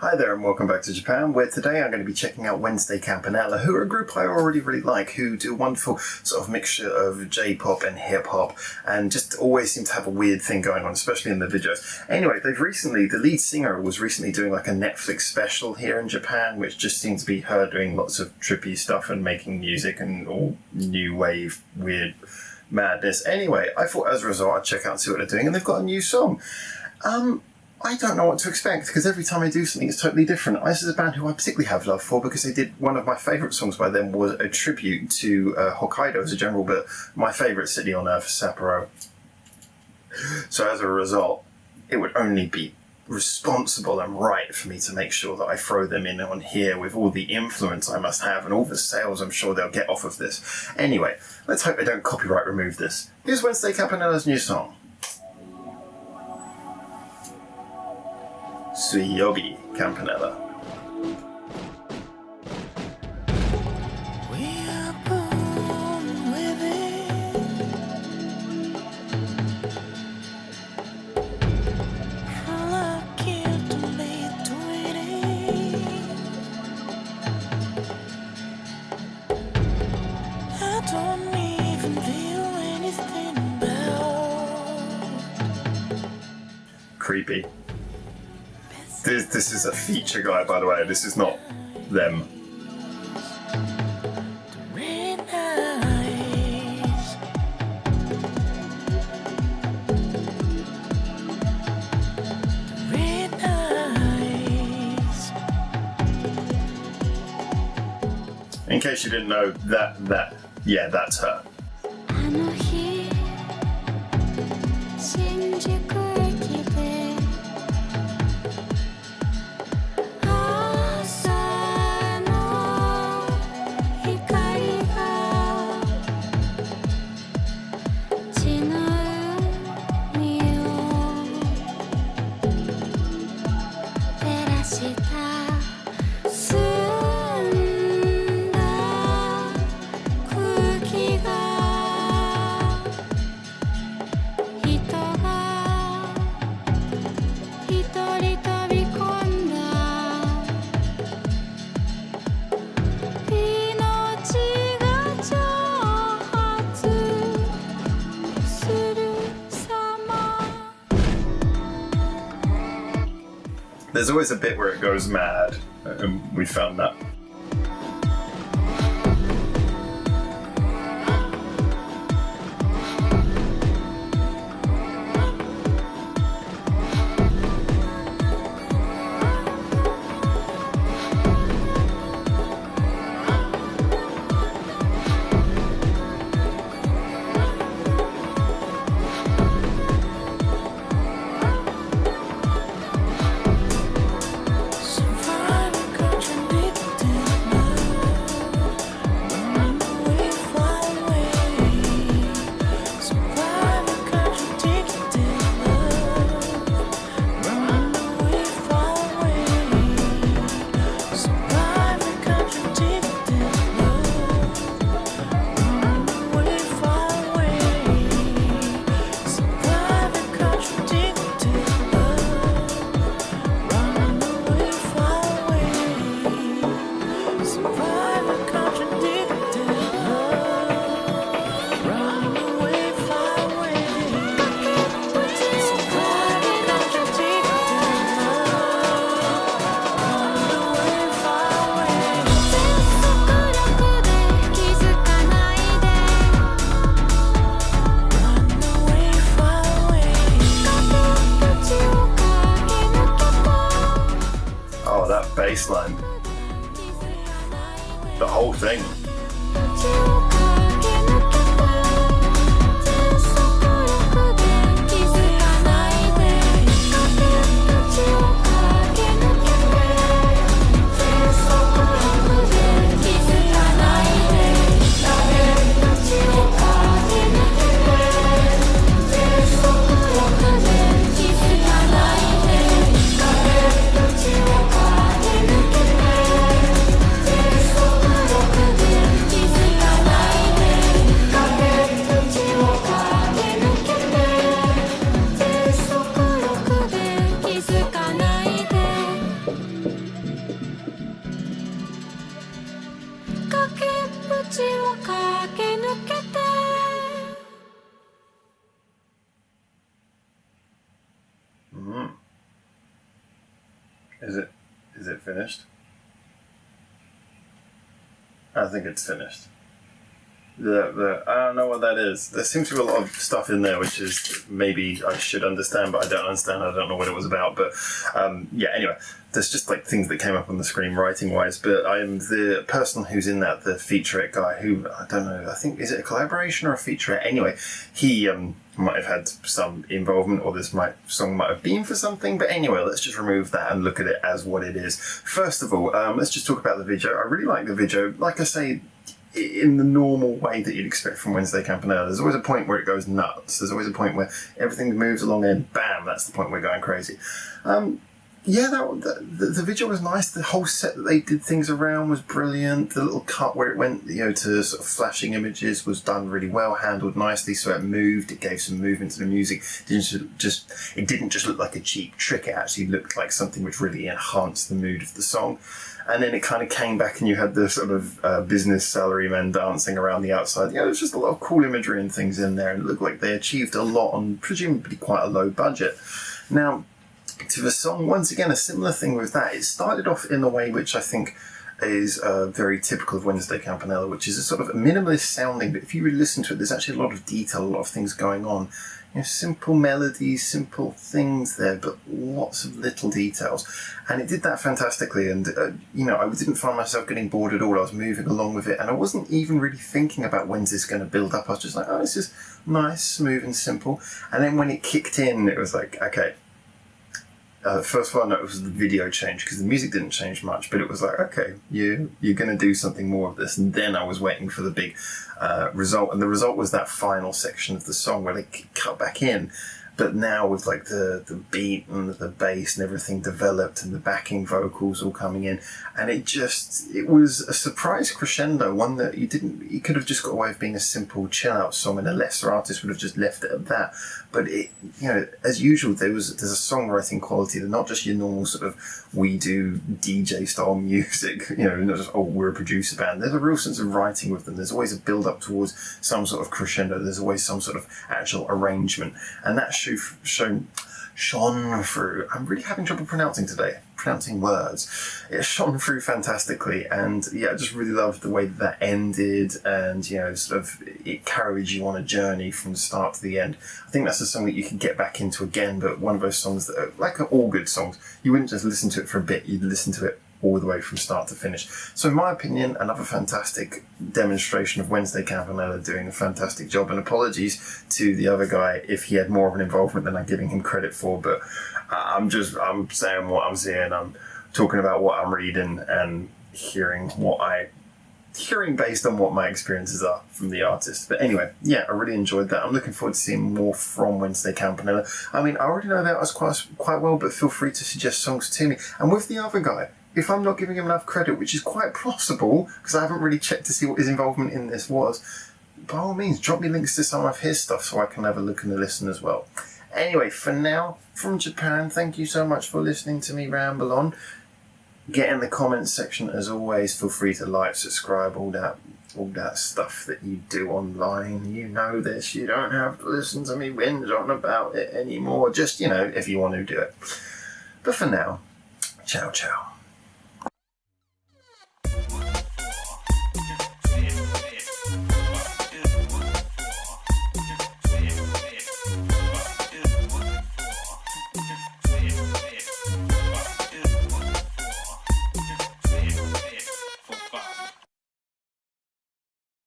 Hi there and welcome back to Japan, where today I'm going to be checking out Wednesday Campanella, who are a group I already really like, who do a wonderful sort of mixture of J-pop and hip-hop, and just always seem to have a weird thing going on, especially in the videos. Anyway, the lead singer was recently doing like a Netflix special here in Japan, which just seems to be her doing lots of trippy stuff and making music and all new wave, weird madness. Anyway, I thought as a result I'd check out and see what they're doing, and they've got a new song. I don't know what to expect, because every time I do something it's totally different. This is a band who I particularly have love for because they did one of my favourite songs by them was a tribute to Hokkaido as a general, but my favourite city on earth is Sapporo. So as a result, it would only be responsible and right for me to make sure that I throw them in on here with all the influence I must have and all the sales I'm sure they'll get off of this. Anyway, let's hope they don't copyright remove this. Here's Wednesday Campanella's new song. Suiyobi Campanella. Creepy. This is a feature guy, by the way. This is not them. In case you didn't know, that's her. There's always a bit where it goes mad, and we found that. Baseline. The whole thing. Is it finished? I think it's finished. I don't know what that is. There seems to be a lot of stuff in there which is maybe I should understand, but I don't understand. I don't know what it was about. But anyway, there's just like things that came up on the screen writing wise. But I'm the person who's in that, the featurette guy who, I don't know, I think, is it a collaboration or a featurette? Anyway, he might have had some involvement, or this song might have been for something. But anyway, let's just remove that and look at it as what it is. First of all, let's just talk about the video. I really like the video. Like I say, in the normal way that you'd expect from Wednesday Campanella. There's always a point where it goes nuts. There's always a point where everything moves along and bam, that's the point we're going crazy. The video was nice. The whole set that they did things around was brilliant. The little cut where it went, to sort of flashing images was done really well, handled nicely, so it moved. It gave some movement to the music. It didn't just look like a cheap trick. It actually looked like something which really enhanced the mood of the song. And then it kind of came back and you had the sort of business salarymen dancing around the outside. There's just a lot of cool imagery and things in there. And it looked like they achieved a lot on presumably quite a low budget. Now, to the song, once again, a similar thing with that. It started off in a way which I think is very typical of Wednesday Campanella, which is a sort of minimalist sounding, but if you really listen to it, there's actually a lot of detail, a lot of things going on. Simple melodies, simple things there, but lots of little details. And it did that fantastically. And, I didn't find myself getting bored at all. I was moving along with it. And I wasn't even really thinking about when's this going to build up. I was just like, oh, this is nice, smooth and simple. And then when it kicked in, it was like, okay. First of all, I noticed was the video change, because the music didn't change much, but it was like, okay, you're going to do something more of this. And then I was waiting for the big result, and the result was that final section of the song where they cut back in. But now with like the beat and the bass and everything developed and the backing vocals all coming in, and it was a surprise crescendo, one that you could have just got away with being a simple chill out song, and a lesser artist would have just left it at that. But as usual, there's a songwriting quality. They're not just your normal sort of we do DJ style music, not just, oh, we're a producer band. There's a real sense of writing with them. There's always a build up towards some sort of crescendo. There's always some sort of actual arrangement, and that's shone through. I'm really having trouble pronouncing words. It shone through fantastically, and I just really loved the way that ended, and sort of it carried you on a journey from the start to the end. I think that's a song that you can get back into again, but one of those songs that are like all good songs, you wouldn't just listen to it for a bit, you'd listen to it all the way from start to finish. So in my opinion, another fantastic demonstration of Wednesday Campanella doing a fantastic job, and apologies to the other guy if he had more of an involvement than I'm giving him credit for, but I'm saying what I'm seeing, I'm talking about what I'm reading and hearing based on what my experiences are from the artist. But anyway, I really enjoyed that. I'm looking forward to seeing more from Wednesday Campanella. I mean, I already know that was quite well, but feel free to suggest songs to me. And with the other guy, if I'm not giving him enough credit, which is quite possible, because I haven't really checked to see what his involvement in this was, by all means, drop me links to some of his stuff so I can have a look and listen as well. Anyway, for now, from Japan, thank you so much for listening to me ramble on. Get in the comments section as always. Feel free to like, subscribe, all that stuff that you do online. You know this. You don't have to listen to me whinge on about it anymore. Just, if you want to do it. But for now, ciao, ciao.